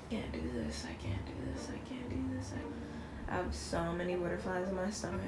Can't do this, I can't do this, I can't do this. I have so many butterflies in my stomach.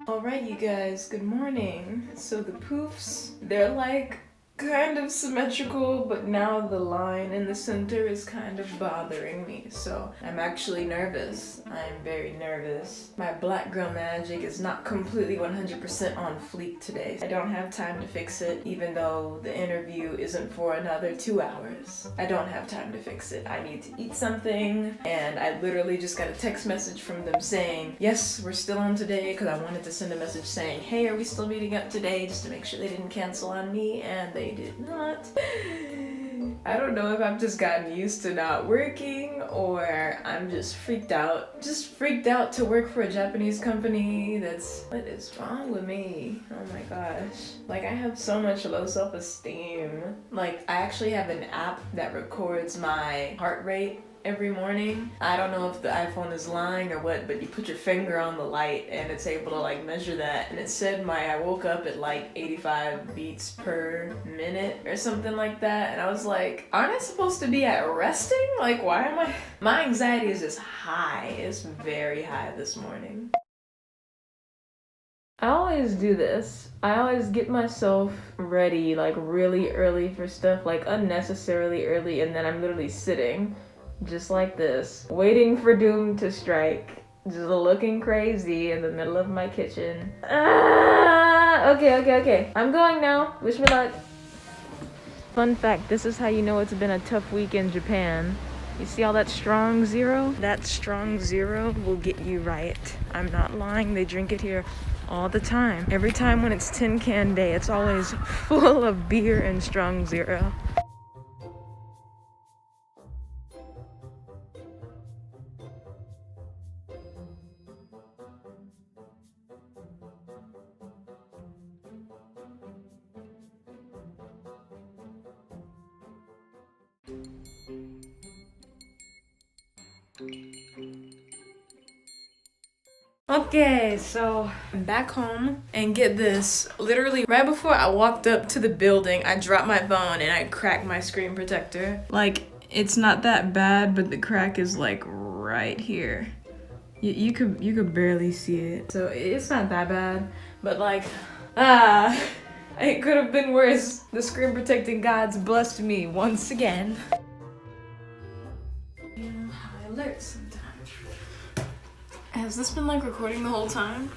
Alright, you guys, good morning. So the poofs, they're like kind of symmetrical, but now the line in the center is kind of bothering me. So I'm actually nervous. I'm very nervous. My black girl magic is not completely 100% on fleek today. I don't have time to fix it, even though the interview isn't for another 2 hours. I don't have time to fix it. I need to eat something, and I literally just got a text message from them saying, yes, we're still on today, because I wanted to send a message saying, hey, are we still meeting up today, just to make sure they didn't cancel on me, and they did not. I don't know if I've just gotten used to not working or I'm just freaked out. Just freaked out to work for a Japanese company. What is wrong with me? Oh my gosh. Like, I have so much low self-esteem. Like, I actually have an app that records my heart rate every morning. I don't know if the iPhone is lying or what, but you put your finger on the light and it's able to like measure that. And it said I woke up at like 85 beats per minute or something like that. And I was like, aren't I supposed to be at resting? Like, why am I? My anxiety is just high. It's very high this morning. I always do this. I always get myself ready like really early for stuff, like unnecessarily early, and then I'm literally sitting just like this, waiting for doom to strike, just looking crazy in the middle of my kitchen. Okay. I'm going now. Wish me luck. Fun fact, this is how you know it's been a tough week in Japan. You see all that strong zero? That strong zero will get you right. I'm not lying, they drink it here all the time. Every time when it's tin can day, it's always full of beer and strong zero. Okay, so I'm back home, and get this, literally right before I walked up to the building, I dropped my phone and I cracked my screen protector. Like, it's not that bad, but the crack is like right here. You could barely see it. So it's not that bad, but like, it could have been worse. The screen protecting gods blessed me once again. You know, high alert sometimes. Has this been like recording the whole time?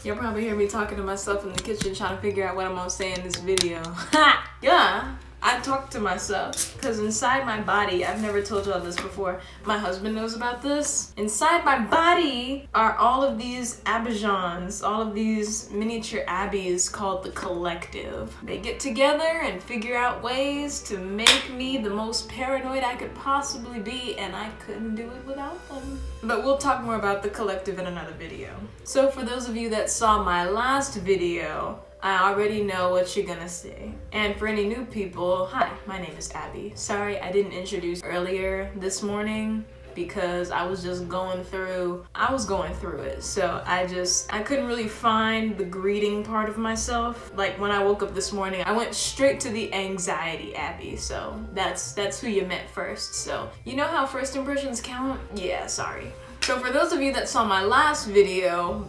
You'll probably hear me talking to myself in the kitchen trying to figure out what I'm gonna say in this video. Ha! Yeah, I talk to myself because inside my body, I've never told y'all this before, my husband knows about this. Inside my body are all of these abijans, all of these miniature abbeys called the collective. They get together and figure out ways to make me the most paranoid I could possibly be, and I couldn't do it without them. But we'll talk more about the collective in another video. So for those of you that saw my last video, I already know what you're gonna see. And for any new people, hi, my name is Abby. Sorry I didn't introduce earlier this morning because I was just going through it. So I couldn't really find the greeting part of myself. Like when I woke up this morning, I went straight to the anxiety Abby. So that's who you met first. So you know how first impressions count? Yeah, sorry. So for those of you that saw my last video,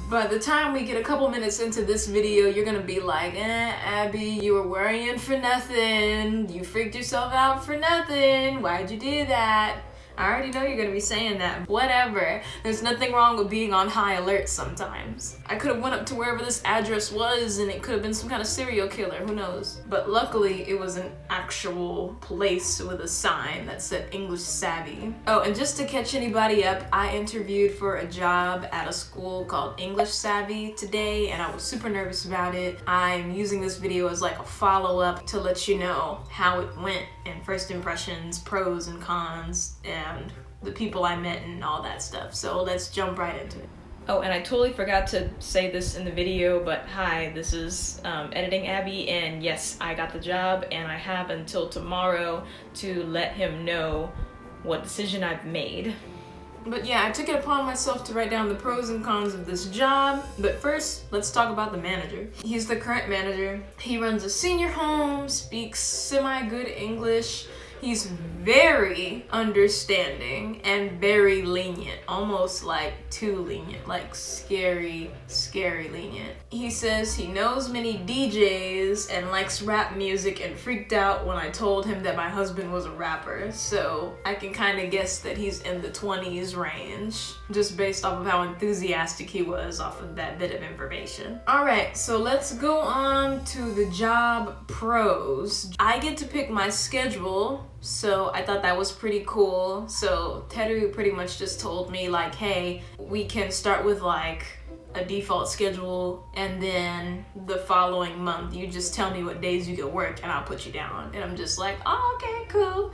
by the time we get a couple minutes into this video, you're gonna be like, Abby, you were worrying for nothing. You freaked yourself out for nothing. Why'd you do that? I already know you're gonna be saying that. Whatever. There's nothing wrong with being on high alert sometimes. I could have went up to wherever this address was and it could have been some kind of serial killer, who knows? But luckily it was an actual place with a sign that said English Savvy. Oh, and just to catch anybody up, I interviewed for a job at a school called English Savvy today, and I was super nervous about it. I'm using this video as like a follow-up to let you know how it went and first impressions, pros and cons, and the people I met and all that stuff. So let's jump right into it. Oh, and I totally forgot to say this in the video, but hi, this is Editing Abby, and yes, I got the job, and I have until tomorrow to let him know what decision I've made. But yeah, I took it upon myself to write down the pros and cons of this job. But first, let's talk about the manager. He's the current manager. He runs a senior home, speaks semi-good English. He's very understanding and very lenient, almost like too lenient, like scary lenient. He says he knows many DJs and likes rap music and freaked out when I told him that my husband was a rapper. So I can kind of guess that he's in the 20s range, just based off of how enthusiastic he was off of that bit of information. All right, so let's go on to the job pros. I get to pick my schedule. So I thought that was pretty cool. So Teru pretty much just told me like, hey, we can start with like a default schedule, and then the following month you just tell me what days you can work and I'll put you down. And I'm just like, oh, okay, cool.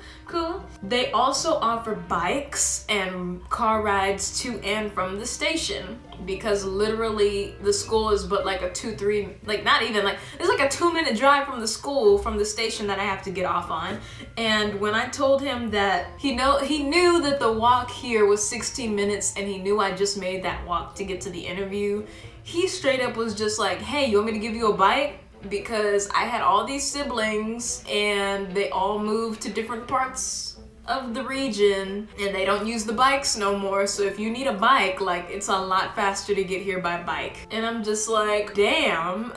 They also offer bikes and car rides to and from the station, because literally the school is but like a 2-3, like not even like, it's like a 2-minute drive from the school, from the station that I have to get off on. And when I told him that he knew that the walk here was 16 minutes and he knew I just made that walk to get to the interview, he straight up was just like, hey, you want me to give you a bike? Because I had all these siblings and they all moved to different parts of the region and they don't use the bikes no more, so if you need a bike, like, it's a lot faster to get here by bike. And I'm just like, damn.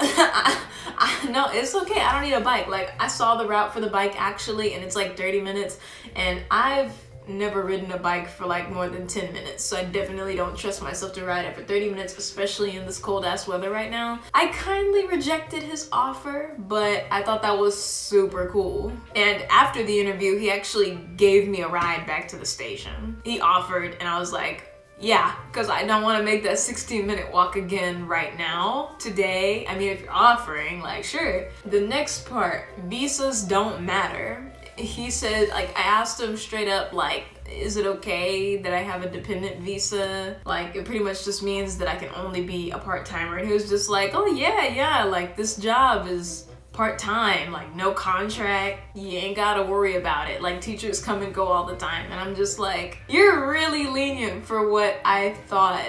No, it's okay, I don't need a bike. Like, I saw the route for the bike actually, and it's like 30 minutes, and I've never ridden a bike for like more than 10 minutes, so I definitely don't trust myself to ride it for 30 minutes, especially in this cold ass weather right now. I kindly rejected his offer, but I thought that was super cool. And after the interview, he actually gave me a ride back to the station. He offered, and I was like, yeah, because I don't want to make that 16-minute walk again right now, today. I mean, if you're offering, like, sure. The next part, visas don't matter. He said, like, I asked him straight up, like, is it okay that I have a dependent visa? Like, it pretty much just means that I can only be a part-timer. And he was just like, oh yeah, like, this job is part-time, like, no contract, you ain't gotta worry about it. Like, teachers come and go all the time. And I'm just like, you're really lenient for what I thought,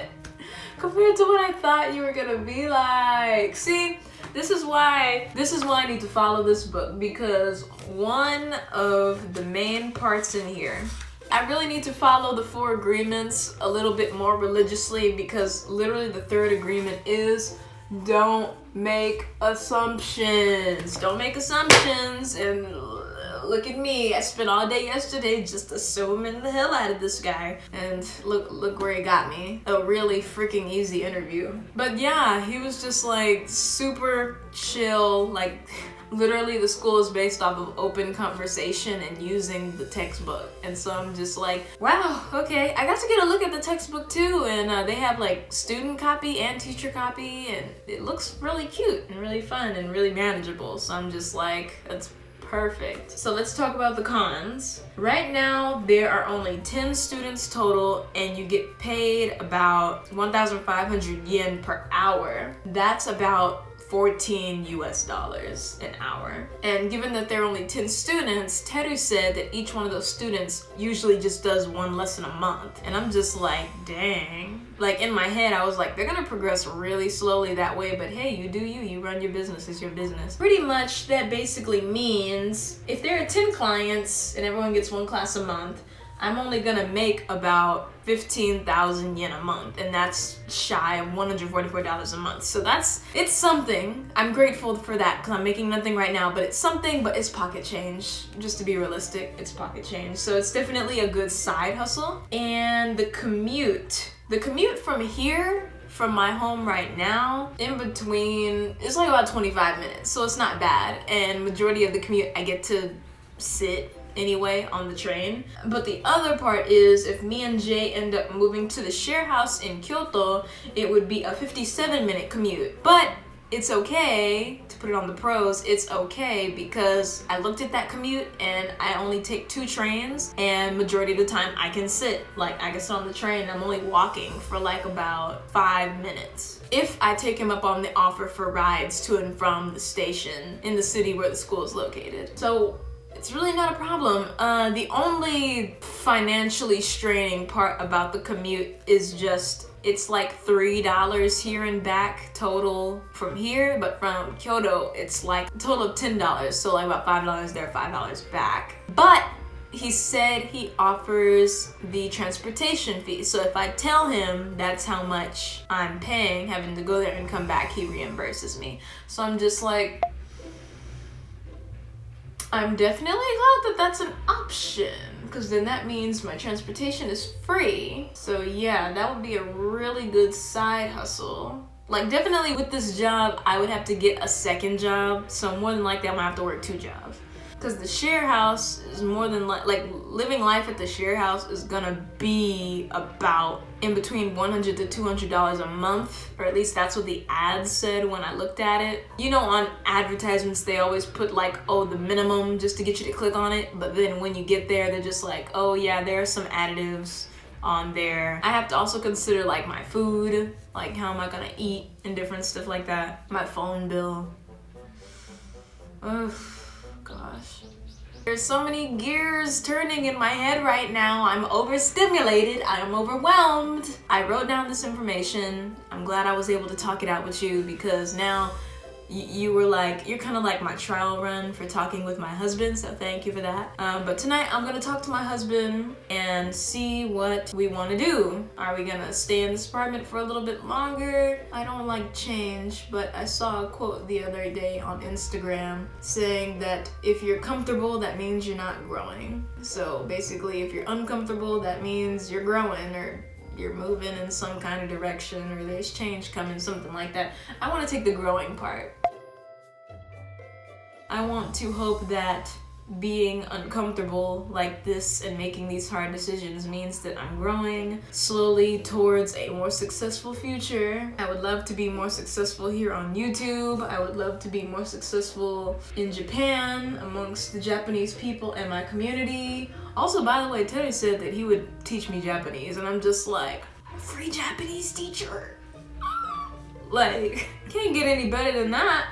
compared to what I thought you were gonna be like. See? This is why I need to follow this book, because one of the main parts in here, I really need to follow the 4 agreements a little bit more religiously, because literally the 3rd agreement is don't make assumptions. Don't make assumptions. And look at me, I spent all day yesterday just assuming the hell out of this guy, and look where he got me. A really freaking easy interview. But yeah, he was just like super chill. Like, literally the school is based off of open conversation and using the textbook. And so I'm just like, wow, okay. I got to get a look at the textbook too, and they have like student copy and teacher copy, and it looks really cute and really fun and really manageable. So I'm just like, that's perfect. So let's talk about the cons. Right now, there are only 10 students total, and you get paid about 1,500 yen per hour. That's about $14 US an hour. And given that there are only 10 students, Teru said that each one of those students usually just does 1 lesson a month. And I'm just like, dang. Like, in my head, I was like, they're gonna progress really slowly that way, but hey, you do you run your business, it's your business. Pretty much that basically means if there are 10 clients and everyone gets 1 class a month, I'm only gonna make about 15,000 yen a month, and that's shy of $144 a month. So it's something. I'm grateful for that, because I'm making nothing right now, but it's something, but it's pocket change. Just to be realistic, it's pocket change. So it's definitely a good side hustle. And the commute from here, from my home right now, in between, it's like about 25 minutes, so it's not bad. And majority of the commute, I get to sit anyway on the train. But the other part is, if me and Jay end up moving to the share house in Kyoto, it would be a 57-minute commute. But it's okay, to put it on the pros, it's okay because I looked at that commute and I only take 2 trains, and majority of the time I can sit. Like, I can sit on the train and I'm only walking for like about 5 minutes. If I take him up on the offer for rides to and from the station in the city where the school is located. So It's really not a problem. The only financially straining part about the commute is just, it's like $3 here and back total from here, but from Kyoto, it's like a total of $10. So like about $5 there, $5 back. But he said he offers the transportation fee. So if I tell him that's how much I'm paying, having to go there and come back, he reimburses me. So I'm just like, I'm definitely glad that that's an option, because then that means my transportation is free. So yeah, that would be a really good side hustle. Like definitely with this job, I would have to get a second job. So more than likely I'm gonna have to work 2 jobs. Because the share house is more than like living life at the share house is gonna be about in between $100 to $200 a month, or at least that's what the ads said when I looked at it. You know, on advertisements they always put like, oh, the minimum just to get you to click on it, but then when you get there they're just like, oh yeah, there are some additives on there. I have to also consider like my food, like how am I gonna eat and different stuff like that. My phone bill. Ugh. Gosh. There's so many gears turning in my head right now. I'm overstimulated. I'm overwhelmed. I wrote down this information. I'm glad I was able to talk it out with you, because now you were like, you're kind of like my trial run for talking with my husband, so thank you for that. But tonight I'm gonna talk to my husband and see what we want to do. Are we gonna stay in this apartment for a little bit longer? I don't like change, but I saw a quote the other day on Instagram saying that if you're comfortable, that means you're not growing. So basically, if you're uncomfortable, that means you're growing, or you're moving in some kind of direction, or there's change coming, something like that. I want to take the growing part. I want to hope that being uncomfortable like this and making these hard decisions means that I'm growing slowly towards a more successful future. I would love to be more successful here on YouTube. I would love to be more successful in Japan amongst the Japanese people and my community. Also, by the way, Terry said that he would teach me Japanese, and I'm just like, free Japanese teacher. Like, can't get any better than that.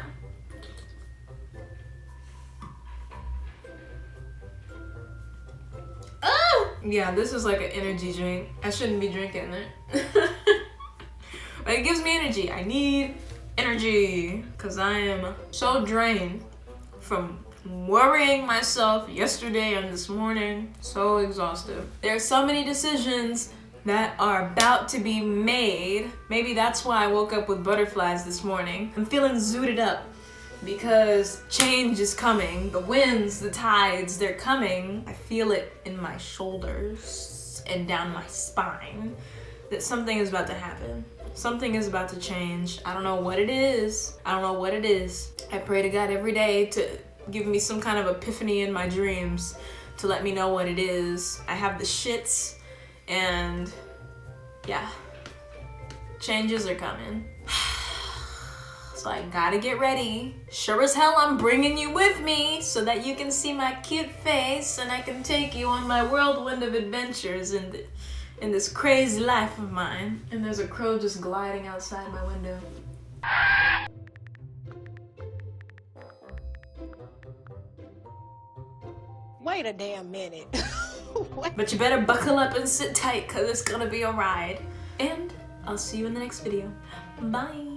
Yeah, this is like an energy drink. I shouldn't be drinking it. But it gives me energy. I need energy because I am so drained from worrying myself yesterday and this morning. So exhausted. There are so many decisions that are about to be made. Maybe that's why I woke up with butterflies this morning. I'm feeling zooted up because change is coming. The winds, the tides, they're coming. I feel it in my shoulders and down my spine that something is about to happen. Something is about to change. I don't know what it is. I don't know what it is. I pray to God every day to give me some kind of epiphany in my dreams to let me know what it is. I have the shits, and yeah, changes are coming. So I gotta get ready. Sure as hell I'm bringing you with me so that you can see my cute face and I can take you on my whirlwind of adventures in this crazy life of mine. And there's a crow just gliding outside my window. Wait a damn minute. But you better buckle up and sit tight, because it's gonna be a ride. And I'll see you in the next video. Bye.